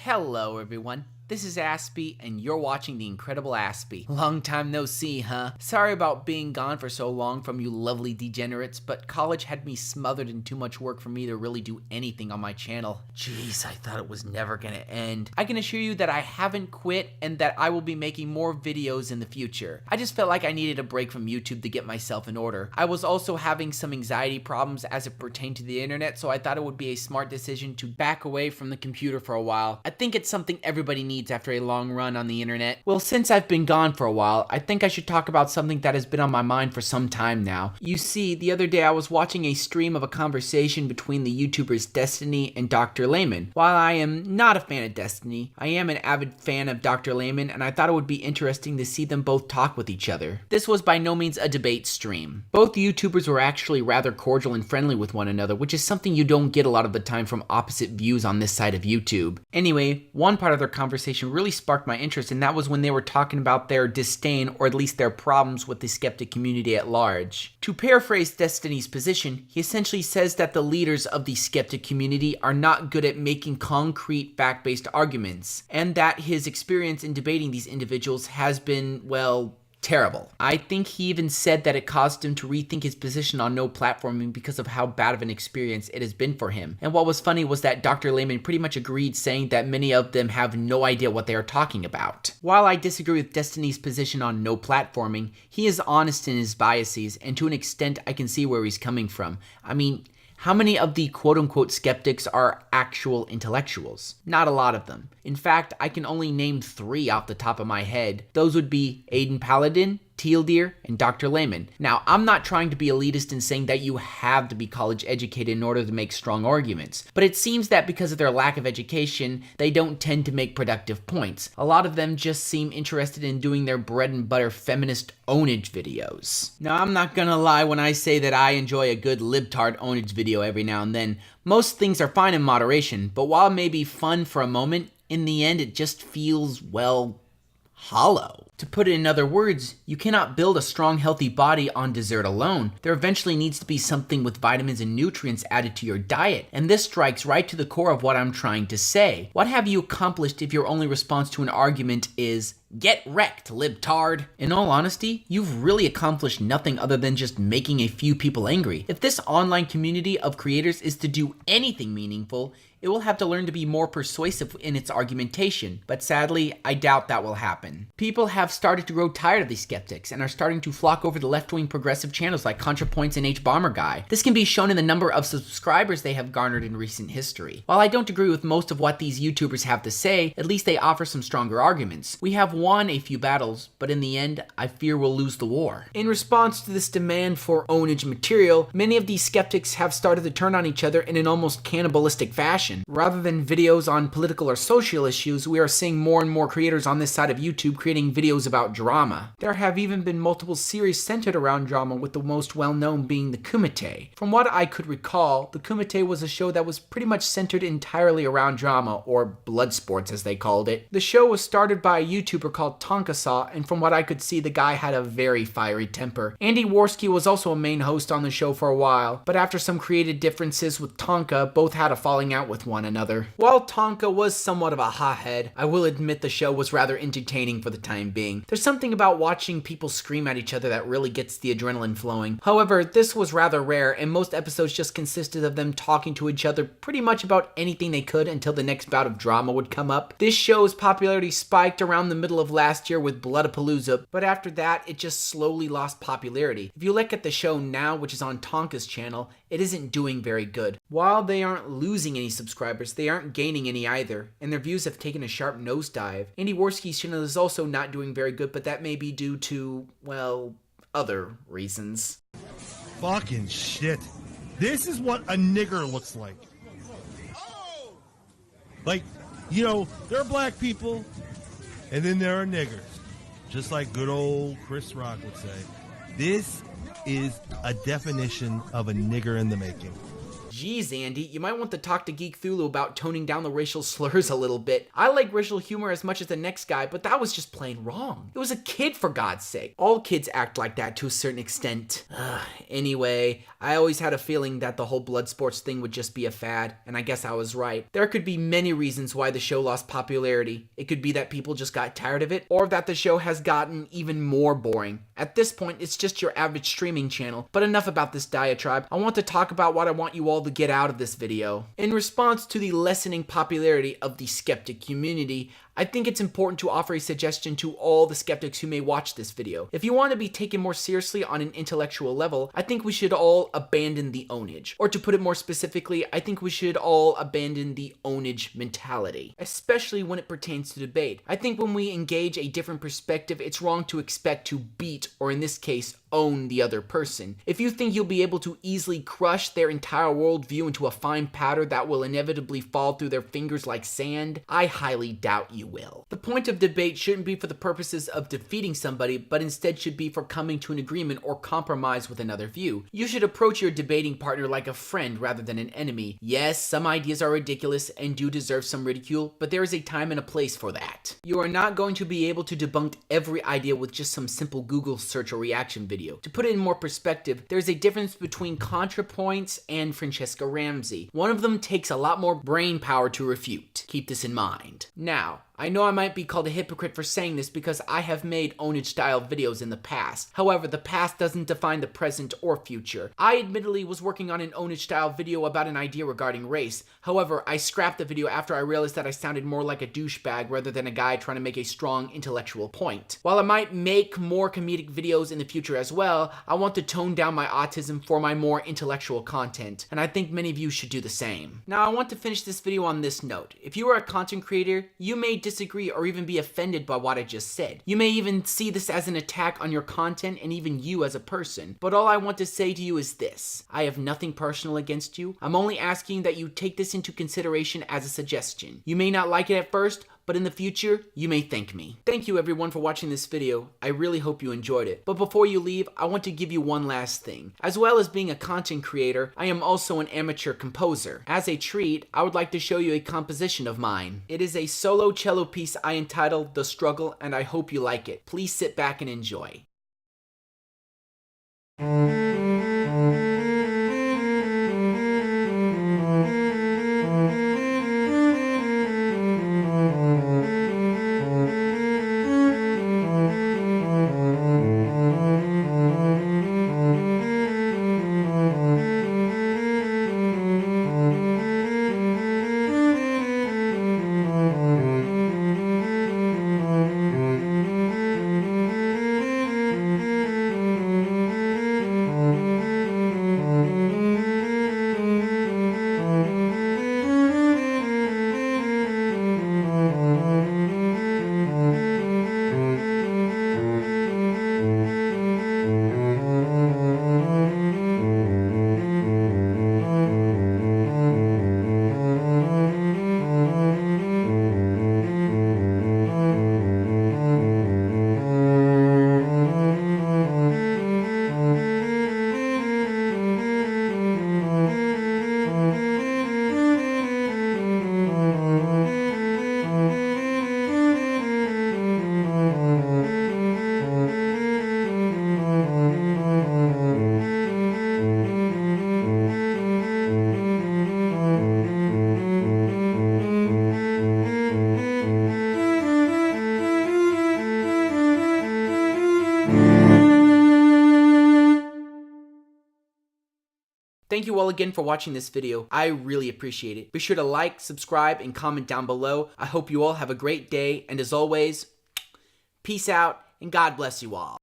Hello everyone, this is Aspie and you're watching The Incredible Aspie. Long time no see, huh? Sorry about being gone for so long from you lovely degenerates, but college had me smothered in too much work for me to really do anything on my channel. Jeez, I thought it was never gonna end. I can assure you that I haven't quit and that I will be making more videos in the future. I just felt like I needed a break from YouTube to get myself in order. I was also having some anxiety problems as it pertained to the internet, so I thought it would be a smart decision to back away from the computer for a while. I think it's something everybody needs after a long run on the internet. Well, since I've been gone for a while, I think I should talk about something that has been on my mind for some time now. You see, the other day I was watching a stream of a conversation between the YouTubers Destiny and Dr. Layman. While I am not a fan of Destiny, I am an avid fan of Dr. Layman, and I thought it would be interesting to see them both talk with each other. This was by no means a debate stream. Both YouTubers were actually rather cordial and friendly with one another, which is something you don't get a lot of the time from opposite views on this side of YouTube. Anyway, one part of their conversation really sparked my interest, and that was when they were talking about their disdain, or at least their problems with the skeptic community at large. To paraphrase Destiny's position, he essentially says that the leaders of the skeptic community are not good at making concrete fact-based arguments, and that his experience in debating these individuals has been, well, terrible. I think he even said that it caused him to rethink his position on no platforming because of how bad of an experience it has been for him. And what was funny was that Dr. Layman pretty much agreed, saying that many of them have no idea what they are talking about. While I disagree with Destiny's position on no platforming, he is honest in his biases, and to an extent I can see where he's coming from. I mean, how many of the quote-unquote skeptics are actual intellectuals? Not a lot of them. In fact, I can only name 3 off the top of my head. Those would be Aiden Paladin, Teal Deer, and Dr. Layman. Now, I'm not trying to be elitist in saying that you have to be college educated in order to make strong arguments, but it seems that because of their lack of education, they don't tend to make productive points. A lot of them just seem interested in doing their bread and butter feminist Ownage videos. Now, I'm not gonna lie when I say that I enjoy a good libtard Ownage video every now and then. Most things are fine in moderation, but while it may be fun for a moment, in the end it just feels, well, hollow. To put it in other words, you cannot build a strong, healthy body on dessert alone. There eventually needs to be something with vitamins and nutrients added to your diet, and this strikes right to the core of what I'm trying to say. What have you accomplished if your only response to an argument is, "Get wrecked, libtard"? In all honesty, you've really accomplished nothing other than just making a few people angry. If this online community of creators is to do anything meaningful, it will have to learn to be more persuasive in its argumentation, but sadly, I doubt that will happen. People have started to grow tired of these skeptics and are starting to flock over to left-wing progressive channels like ContraPoints and HBomberGuy. This can be shown in the number of subscribers they have garnered in recent history. While I don't agree with most of what these YouTubers have to say, at least they offer some stronger arguments. We have won a few battles, but in the end, I fear we'll lose the war. In response to this demand for ownage material, many of these skeptics have started to turn on each other in an almost cannibalistic fashion. Rather than videos on political or social issues, we are seeing more and more creators on this side of YouTube creating videos about drama. There have even been multiple series centered around drama, with the most well-known being the Kumite. From what I could recall, the Kumite was a show that was pretty much centered entirely around drama, or blood sports as they called it. The show was started by a YouTuber called Tonkasaw, and from what I could see, the guy had a very fiery temper. Andy Worski was also a main host on the show for a while, but after some creative differences with Tonka, both had a falling out with one another. While Tonka was somewhat of a hothead, I will admit the show was rather entertaining for the time being. There's something about watching people scream at each other that really gets the adrenaline flowing. However, this was rather rare, and most episodes just consisted of them talking to each other pretty much about anything they could until the next bout of drama would come up. This show's popularity spiked around the middle of last year with Bloodapalooza, but after that, it just slowly lost popularity. If you look at the show now, which is on Tonka's channel, it isn't doing very good. While they aren't losing any subscribers, they aren't gaining any either, and their views have taken a sharp nosedive. Andy Worski's channel is also not doing very good, but that may be due to, well, other reasons. Fucking shit. This is what a nigger looks like. Like, you know, there are black people, and then there are niggers. Just like good old Chris Rock would say. This is a definition of a nigger in the making. Geez, Andy, you might want to talk to Geek Thulu about toning down the racial slurs a little bit. I like racial humor as much as the next guy, but that was just plain wrong. It was a kid, for God's sake. All kids act like that to a certain extent. Anyway, I always had a feeling that the whole blood sports thing would just be a fad, and I guess I was right. There could be many reasons why the show lost popularity. It could be that people just got tired of it, or that the show has gotten even more boring. At this point, it's just your average streaming channel. But enough about this diatribe. I want to talk about what I want you all to get out of this video. In response to the lessening popularity of the skeptic community, I think it's important to offer a suggestion to all the skeptics who may watch this video. If you want to be taken more seriously on an intellectual level, I think we should all abandon the ownage. Or to put it more specifically, I think we should all abandon the ownage mentality, especially when it pertains to debate. I think when we engage a different perspective, it's wrong to expect to beat, or in this case, own the other person. If you think you'll be able to easily crush their entire worldview into a fine powder that will inevitably fall through their fingers like sand, I highly doubt you will. The point of debate shouldn't be for the purposes of defeating somebody, but instead should be for coming to an agreement or compromise with another view. You should approach your debating partner like a friend rather than an enemy. Yes, some ideas are ridiculous and do deserve some ridicule, but there is a time and a place for that. You are not going to be able to debunk every idea with just some simple Google search or reaction video. To put it in more perspective, there's a difference between ContraPoints and Francesca Ramsey. One of them takes a lot more brain power to refute. Keep this in mind. Now, I know I might be called a hypocrite for saying this because I have made ownage-style videos in the past. However, the past doesn't define the present or future. I admittedly was working on an ownage-style video about an idea regarding race. However, I scrapped the video after I realized that I sounded more like a douchebag rather than a guy trying to make a strong intellectual point. While I might make more comedic videos in the future as well, I want to tone down my autism for my more intellectual content, and I think many of you should do the same. Now, I want to finish this video on this note. If you are a content creator, you may disagree or even be offended by what I just said. You may even see this as an attack on your content and even you as a person. But all I want to say to you is this. I have nothing personal against you. I'm only asking that you take this into consideration as a suggestion. You may not like it at first, but in the future, you may thank me. Thank you everyone for watching this video. I really hope you enjoyed it. But before you leave, I want to give you one last thing. As well as being a content creator, I am also an amateur composer. As a treat, I would like to show you a composition of mine. It is a solo cello piece I entitled The Struggle, and I hope you like it. Please sit back and enjoy. Thank you all again for watching this video. I really appreciate it. Be sure to like, subscribe, and comment down below. I hope you all have a great day, and as always, peace out, and God bless you all.